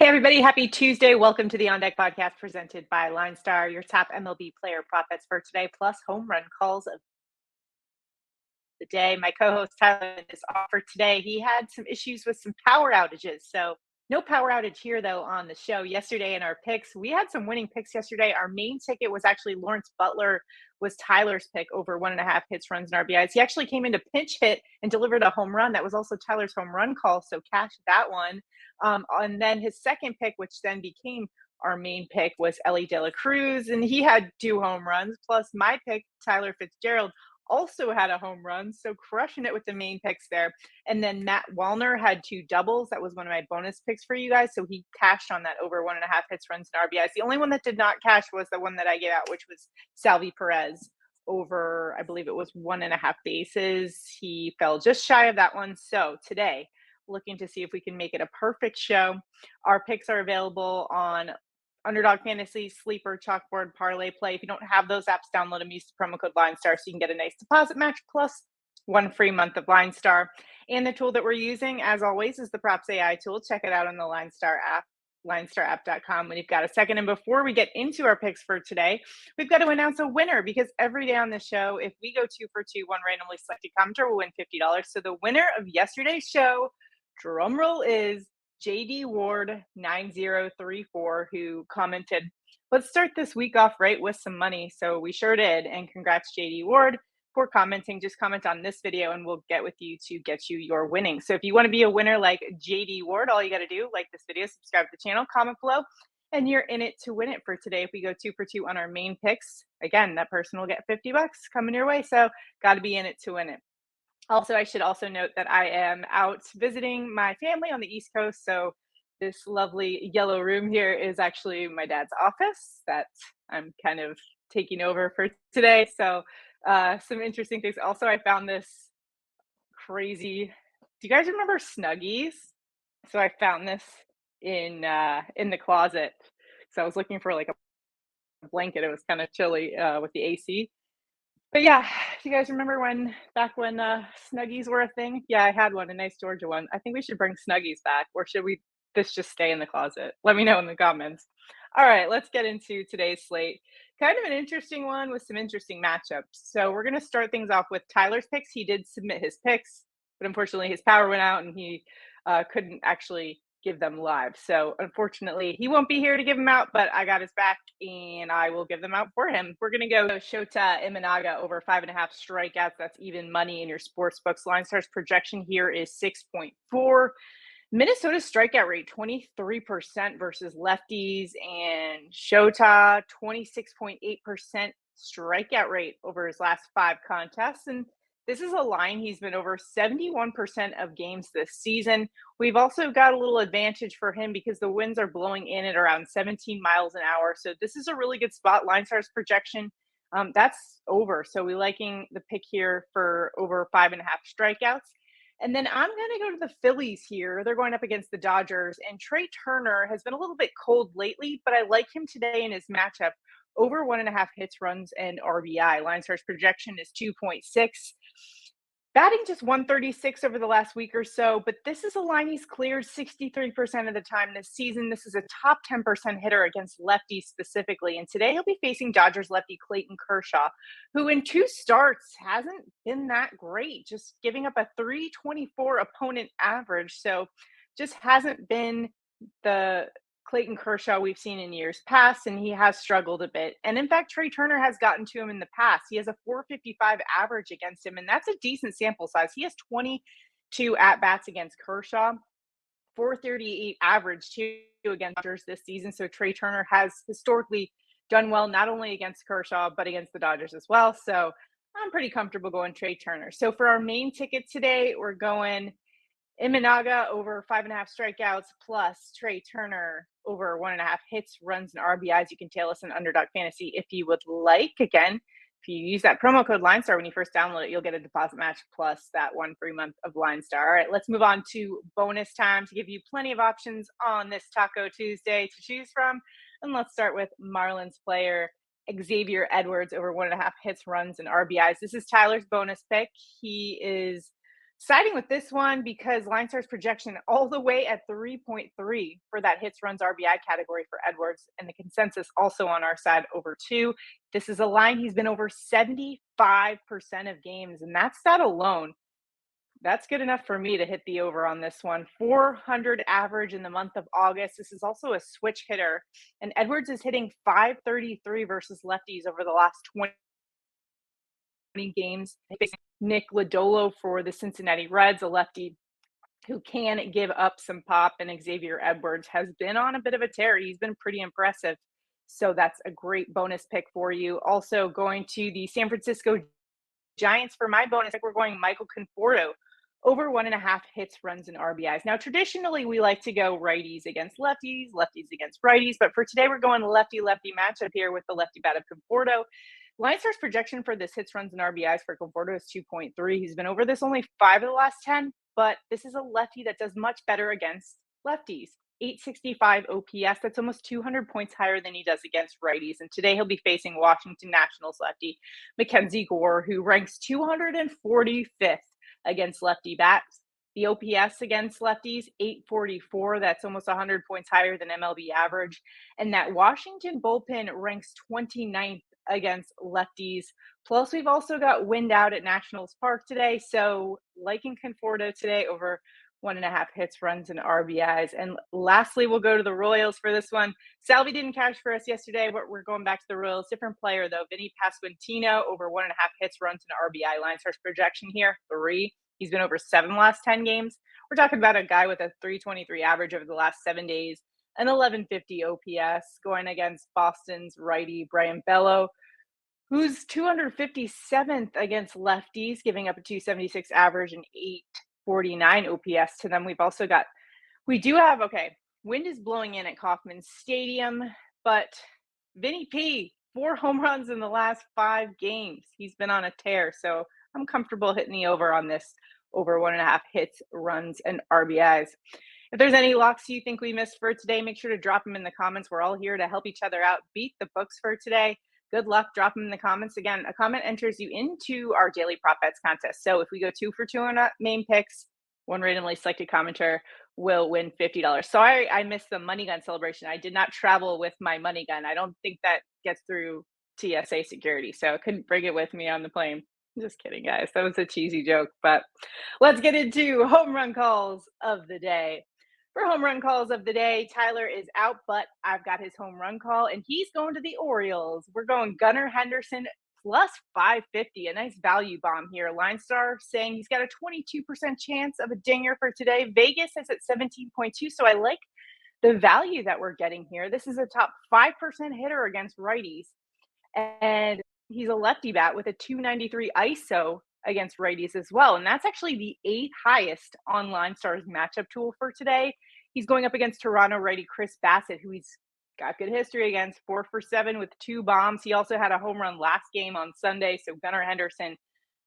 everybody. Happy Tuesday. Welcome to the On Deck podcast presented by LineStar, your top MLB player prop bets for today, plus home run calls of the day. My co-host Tyler is off for today. He had some issues with some power outages. So no power outage here, though, on the show. Yesterday in our picks, we had some winning picks yesterday. Our main ticket was actually Lawrence Butler was Tyler's pick over 1.5 hits, runs, and RBIs. He actually came into pinch hit and delivered a home run. That was also Tyler's home run call, so cashed that one. And then his second pick, which then became our main pick, was Ellie De La Cruz, and he had 2 home runs. Plus my pick, Tyler Fitzgerald, also had a home run, so crushing it with the main picks there. And then Matt Wallner had 2 doubles. That was one of my bonus picks for you guys, so he cashed on that over 1.5 hits, runs, and RBIs. The only one that did not cash was the one that I gave out, which was Salvi Perez over, I believe it was 1.5 bases. He fell just shy of that one. So today, looking to see if we can make it a perfect show. Our picks are available on Underdog Fantasy, Sleeper, Chalkboard, ParlayPlay. If you don't have those apps, download them. Use the promo code LineStar so you can get a nice deposit match plus 1 free month of LineStar. And the tool that we're using, as always, is the Props AI tool. Check it out on the LineStar app, linestarapp.com when you've got a second. And before we get into our picks for today, we've got to announce a winner, because every day on the show, if we go 2 for 2, one randomly selected commenter will win $50. So the winner of yesterday's show, drumroll, is JD Ward 9034, who commented, "Let's start this week off right with some money." So we sure did. And congrats, JD Ward, for commenting. Just comment on this video and we'll get with you to get you your winnings. So if you want to be a winner like JD Ward, all you got to do, like this video, subscribe to the channel, comment below, and you're in it to win it for today. If we go 2 for 2 on our main picks, again, that person will get $50 coming your way. So got to be in it to win it. Also, I should also note that I am out visiting my family on the East Coast. So this lovely yellow room here is actually my dad's office that I'm kind of taking over for today. So some interesting things. Also, I found this crazy. Do you guys remember Snuggies? So I found this in the closet. So I was looking for like a blanket. It was kind of chilly with the AC. But yeah, do you guys remember back when Snuggies were a thing? Yeah, I had one, a nice Georgia one. I think we should bring Snuggies back, or should this just stay in the closet? Let me know in the comments. All right, let's get into today's slate. Kind of an interesting one with some interesting matchups. So we're going to start things off with Tyler's picks. He did submit his picks, but unfortunately his power went out and he couldn't actually give them live. So unfortunately, he won't be here to give them out, but I got his back and I will give them out for him. We're going to go Shota Imanaga over 5.5 strikeouts. That's even money in your sports books. LineStar's projection here is 6.4. Minnesota's strikeout rate, 23% versus lefties, and Shota, 26.8% strikeout rate over his last 5 contests. And this is a line he's been over 71% of games this season. We've also got a little advantage for him because the winds are blowing in at around 17 miles an hour. So this is a really good spot. LineStar's projection, that's over. So we're liking the pick here for over 5.5 strikeouts. And then I'm going to go to the Phillies here. They're going up against the Dodgers. And Trea Turner has been a little bit cold lately, but I like him today in his matchup over 1.5 hits, runs, and RBI. LineStar's projection is 2.6. Batting just 136 over the last week or so, but this is a line he's cleared 63% of the time this season. This is a top 10% hitter against lefties specifically. And today he'll be facing Dodgers lefty Clayton Kershaw, who in 2 starts hasn't been that great, just giving up a 324 opponent average. So just hasn't been the Clayton Kershaw we've seen in years past, and he has struggled a bit. And in fact, Trea Turner has gotten to him in the past. He has a 455 average against him, and that's a decent sample size. He has 22 at-bats against Kershaw, 438 average too against Dodgers this season. So Trea Turner has historically done well, not only against Kershaw, but against the Dodgers as well. So I'm pretty comfortable going Trea Turner. So for our main ticket today, we're going Imanaga over 5.5 strikeouts plus Trea Turner over 1.5 hits, runs, and RBIs. You can tail us in Underdog Fantasy if you would like. Again, if you use that promo code LineStar when you first download it, you'll get a deposit match plus that 1 free month of LineStar. All right, let's move on to bonus time to give you plenty of options on this Taco Tuesday to choose from. And let's start with Marlins player Xavier Edwards over 1.5 hits, runs, and RBIs. This is Tyler's bonus pick. He is Siding with this one because LineStar's projection all the way at 3.3 for that hits, runs, RBI category for Edwards, and the consensus also on our side over 2. This is a line he's been over 75% of games, and that's that alone. That's good enough for me to hit the over on this one. 400 average in the month of August. This is also a switch hitter, and Edwards is hitting 533 versus lefties over the last 20 games. Nick Lodolo for the Cincinnati Reds, a lefty who can give up some pop, and Xavier Edwards has been on a bit of a tear. He's been pretty impressive. So that's a great bonus pick for you. Also going to the San Francisco Giants for my bonus pick, we're going Michael Conforto over 1.5 hits, runs, and RBIs. Now, traditionally, we like to go righties against lefties, lefties against righties, but for today, we're going lefty-lefty matchup here with the lefty bat of Conforto. LineStar's projection for this hits, runs, and RBIs for Conforto is 2.3. He's been over this only 5 of the last 10, but this is a lefty that does much better against lefties. 865 OPS, that's almost 200 points higher than he does against righties. And today he'll be facing Washington Nationals lefty Mackenzie Gore, who ranks 245th against lefty bats. The OPS against lefties, 844. That's almost 100 points higher than MLB average. And that Washington bullpen ranks 29th against lefties. Plus, we've also got wind out at Nationals Park today. So liking Conforto today over 1.5 hits, runs, and RBIs. And lastly, we'll go to the Royals for this one. Salvi didn't cash for us yesterday, but we're going back to the Royals. Different player, though. Vinnie Pasquantino over 1.5 hits, runs, and RBI. LineStar's projection here, 3. He's been over 7 last 10 games. We're talking about a guy with a 323 average over the last 7 days, an 1150 OPS, going against Boston's righty Brian Bello, who's 257th against lefties, giving up a 276 average and 849 OPS to them. We do have, wind is blowing in at Kauffman Stadium, but Vinnie P, 4 home runs in the last 5 games. He's been on a tear, so I'm comfortable hitting the over on this, over 1.5 hits, runs, and RBIs. If there's any locks you think we missed for today, make sure to drop them in the comments. We're all here to help each other out, beat the books for today. Good luck. Drop them in the comments. Again, a comment enters you into our daily prop bets contest. So if we go 2 for 2 on our main picks, one randomly selected commenter will win $50. Sorry, I missed the money gun celebration. I did not travel with my money gun. I don't think that gets through TSA security, so I couldn't bring it with me on the plane. Just kidding, guys. That was a cheesy joke, but let's get into home run calls of the day. For home run calls of the day, Tyler is out, but I've got his home run call, and he's going to the Orioles. We're going Gunnar Henderson plus 550, a nice value bomb here. LineStar saying he's got a 22% chance of a dinger for today. Vegas is at 17.2, so I like the value that we're getting here. This is a top 5% hitter against righties, and he's a lefty bat with a 293 ISO against righties as well. And that's actually the 8th highest on LineStar's matchup tool for today. He's going up against Toronto righty Chris Bassett, who he's got good history against, 4 for 7 with 2 bombs. He also had a home run last game on Sunday. So Gunnar Henderson,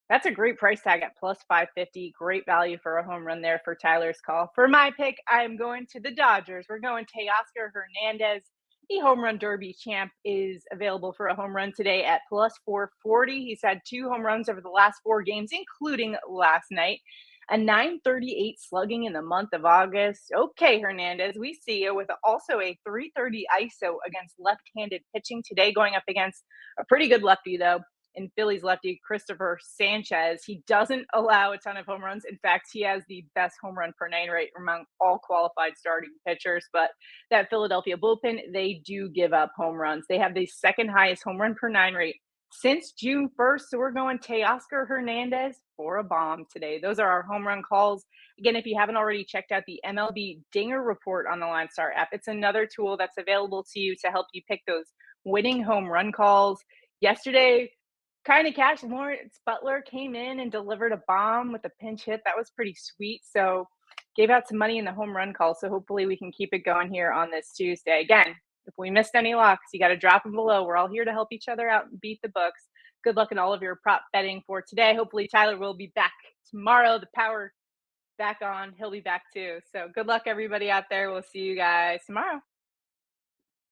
that's a great price tag at plus 550. Great value for a home run there for Tyler's call. For my pick, I am going to the Dodgers. We're going Teoscar Hernandez. The home run derby champ is available for a home run today at plus 440. He's had 2 home runs over the last 4 games, including last night. A 938 slugging in the month of August. Okay, Hernandez, we see you with also a 330 ISO against left-handed pitching today, going up against a pretty good lefty, though, in Phillies lefty Christopher Sanchez. He doesn't allow a ton of home runs. In fact, he has the best home run per 9 rate among all qualified starting pitchers. But that Philadelphia bullpen, they do give up home runs. They have the 2nd highest home run per 9 rate since June 1st. So we're going Teoscar Hernandez for a bomb today. Those are our home run calls. Again, if you haven't already checked out the MLB Dinger Report on the LineStar app, it's another tool that's available to you to help you pick those winning home run calls. Yesterday, kind of cash, Lawrence Butler came in and delivered a bomb with a pinch hit. That was pretty sweet. So gave out some money in the home run call. So hopefully we can keep it going here on this Tuesday. Again, if we missed any locks, you got to drop them below. We're all here to help each other out and beat the books. Good luck in all of your prop betting for today. Hopefully Tyler will be back tomorrow. The power back on. He'll be back too. So good luck, everybody out there. We'll see you guys tomorrow.